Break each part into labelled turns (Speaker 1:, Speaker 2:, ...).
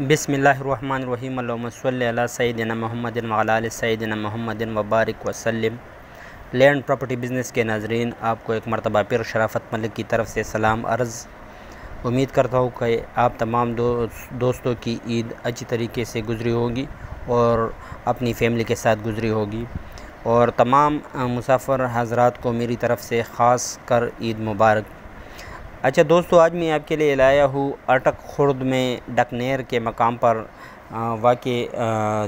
Speaker 1: बिस्मिल्लाहिर्रहमानिर्रहीम अल्लाहुम्मा सल्लि अला सय्यिदिना मुहम्मदिन व अला आलि सय्यिदिना मुहम्मदिन व बारिक वसल्लिम। लैंड प्रॉपर्टी बिज़नेस के नाज़रीन, आपको एक मरतबा फिर शराफत मलिक की तरफ से सलाम अर्ज़। उम्मीद करता हूँ कि आप तमाम दोस्तों की ईद अच्छी तरीके से गुज़री होगी और अपनी फ़ैमिली के साथ गुज़री होगी। और तमाम मुसाफ़िर हज़रात को मेरी तरफ़ से ख़ास कर ईद मुबारक। अच्छा दोस्तों, आज मैं आपके लिए लाया हूँ अटक खुर्द में डकनेर के मकाम पर वाक़ई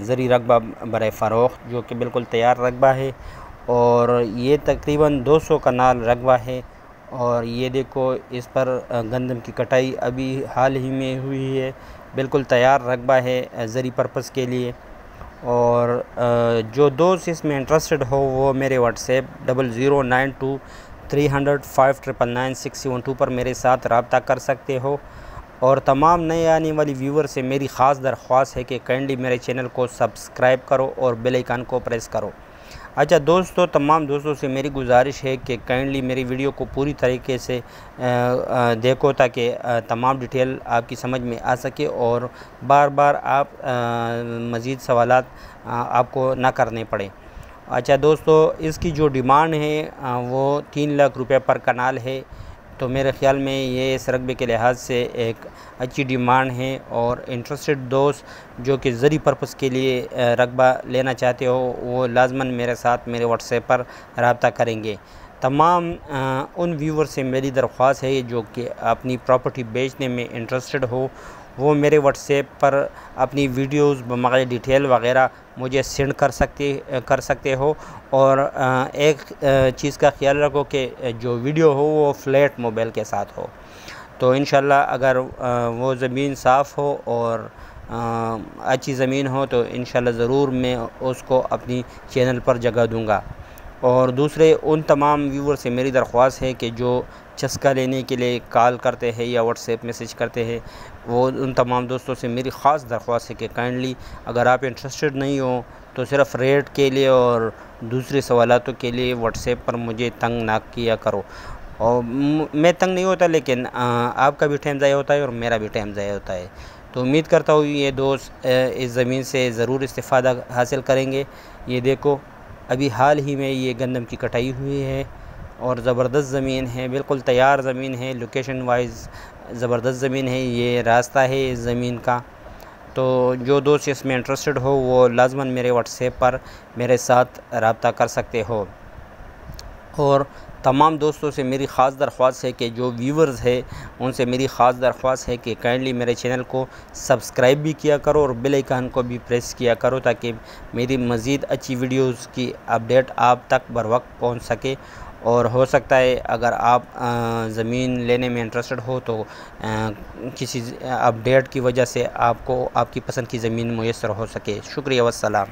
Speaker 1: ज़री रकबा बरे फ़रोख्त, जो कि बिल्कुल तैयार रकबा है और ये तकरीबन 200 कनाल रकबा है। और ये देखो, इस पर गंदम की कटाई अभी हाल ही में हुई है। बिल्कुल तैयार रकबा है ज़री पर्पज़ के लिए। और जो दोस्त इसमें इंटरेस्टेड हो वो मेरे व्हाट्सएप 0092-300-5999672 पर मेरे साथ रब्ता कर सकते हो। और तमाम नए आने वाली व्यूवर से मेरी ख़ास दरख्वास्त है कि काइंडली मेरे चैनल को सब्सक्राइब करो और बेल आइकन को प्रेस करो। अच्छा दोस्तों, तमाम दोस्तों से मेरी गुजारिश है कि काइंडली मेरी वीडियो को पूरी तरीके से देखो ताकि तमाम डिटेल आपकी समझ में आ सके और बार बार आप मज़ीद सवालात आपको ना करने पड़े। अच्छा दोस्तों, इसकी जो डिमांड है वो 3 लाख रुपए पर कनाल है। तो मेरे ख़्याल में ये इस रकबे के लिहाज से एक अच्छी डिमांड है। और इंटरेस्टेड दोस्त जो कि ज़री पर्पज़ के लिए रकबा लेना चाहते हो वो लाजमन मेरे साथ मेरे व्हाट्सएप पर रब्ता करेंगे। तमाम उन व्यूवर से मेरी दरख्वास्त है जो कि अपनी प्रॉपर्टी बेचने में इंटरेस्टेड हो, वो मेरे व्हाट्सएप पर अपनी वीडियोज़ बमग़ैर डिटेल वग़ैरह मुझे सेंड कर सकते हो। और एक चीज़ का ख्याल रखो कि जो वीडियो हो वो फ्लैट मोबाइल के साथ हो। तो इंशाल्लाह अगर वो ज़मीन साफ़ हो और अच्छी ज़मीन हो तो इंशाल्लाह ज़रूर मैं उसको अपनी चैनल पर जगह दूँगा। और दूसरे उन तमाम व्यूवर से मेरी दरख्वास्त है कि जो चस्का लेने के लिए कॉल करते हैं या व्हाट्सएप मैसेज करते हैं, वो उन तमाम दोस्तों से मेरी ख़ास दरख्वास्त है कि काइंडली अगर आप इंटरेस्टेड नहीं हो तो सिर्फ़ रेट के लिए और दूसरे सवालों के लिए व्हाट्सएप पर मुझे तंग ना किया करो। और मैं तंग नहीं होता, लेकिन आपका भी टाइम ज़ाया होता है और मेरा भी टाइम ज़ाया होता है। तो उम्मीद करता हूँ ये दोस्त इस ज़मीन से ज़रूर इस्तिफ़ादा हासिल करेंगे। ये देखो, अभी हाल ही में ये गंदम की कटाई हुई है और ज़बरदस्त ज़मीन है, बिल्कुल तैयार ज़मीन है। लोकेशन वाइज ज़बरदस्त ज़मीन है, ये रास्ता है इस ज़मीन का। तो जो दोस्त इसमें इंटरेस्टेड हो वो लाजमन मेरे व्हाट्सएप पर मेरे साथ रब्ता कर सकते हो। और तमाम दोस्तों से मेरी ख़ास दरख्वास्त है कि जो व्यूवर्स है उनसे मेरी ख़ास दरख्वास्त है कि काइंडली मेरे चैनल को सब्सक्राइब भी किया करो और बेल आइकन को भी प्रेस किया करो ताकि मेरी मज़ीद अच्छी वीडियोज़ की अपडेट आप तक बर वक्त पहुँच सके। और हो सकता है अगर आप ज़मीन लेने में इंटरेस्टेड हो तो किसी अपडेट की वजह से आपको आपकी पसंद की ज़मीन मुयस्सर हो सके। शुक्रिया वस्सलाम।